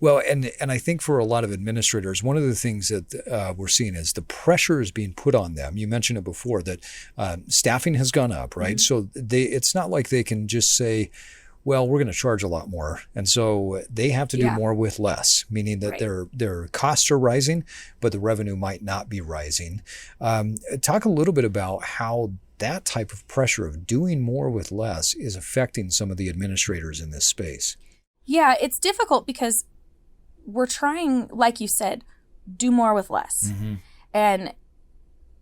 Well, and I think for a lot of administrators, one of the things that we're seeing is the pressure is being put on them. You mentioned it before that staffing has gone up, right? So it's not like they can just say, well, we're going to charge a lot more. And so they have to do more with less, meaning that their costs are rising, but the revenue might not be rising. Talk a little bit about how that type of pressure of doing more with less is affecting some of the administrators in this space. Yeah, it's difficult because we're trying, like you said, do more with less. And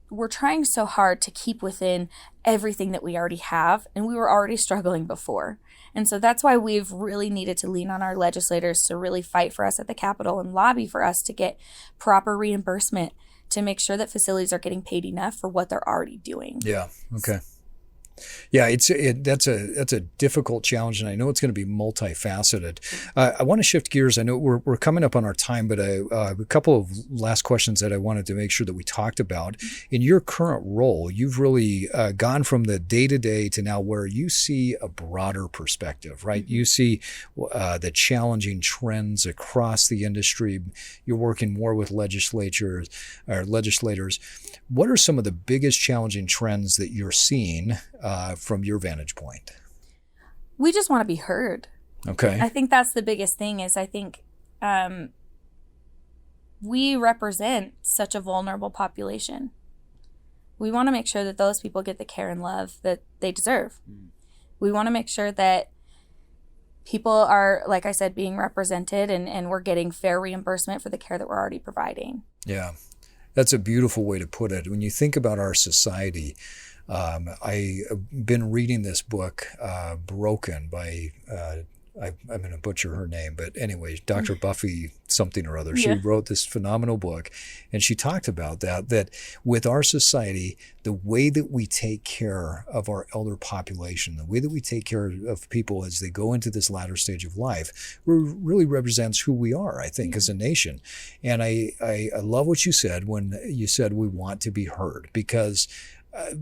we're trying so hard to keep within everything that we already have, and we were already struggling before. And so that's why we've really needed to lean on our legislators to really fight for us at the Capitol and lobby for us to get proper reimbursement to make sure that facilities are getting paid enough for what they're already doing. Yeah. Okay. Yeah, that's a difficult challenge, and I know it's going to be multifaceted. I want to shift gears. I know we're coming up on our time, but a couple of last questions that I wanted to make sure that we talked about. In your current role, you've really gone from the day-to-day to now where you see a broader perspective, right? You see the challenging trends across the industry. You're working more with legislators. What are some of the biggest challenging trends that you're seeing from your vantage point? We just want to be heard. Okay. I think that's the biggest thing is I think we represent such a vulnerable population. We want to make sure that those people get the care and love that they deserve. We want to make sure that people are, like I said, being represented and we're getting fair reimbursement for the care that we're already providing. Yeah. That's a beautiful way to put it. When you think about our society, I've been reading this book, Broken, by, I'm going to butcher her name, but anyway, Dr. Buffy something or other. She wrote this phenomenal book, and she talked about that with our society, the way that we take care of our elder population, the way that we take care of people as they go into this latter stage of life, really represents who we are, I think, as a nation. And I love what you said when you said we want to be heard, because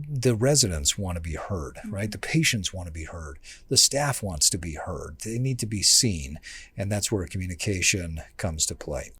the residents want to be heard, right? The patients want to be heard. The staff wants to be heard. They need to be seen. And that's where communication comes to play.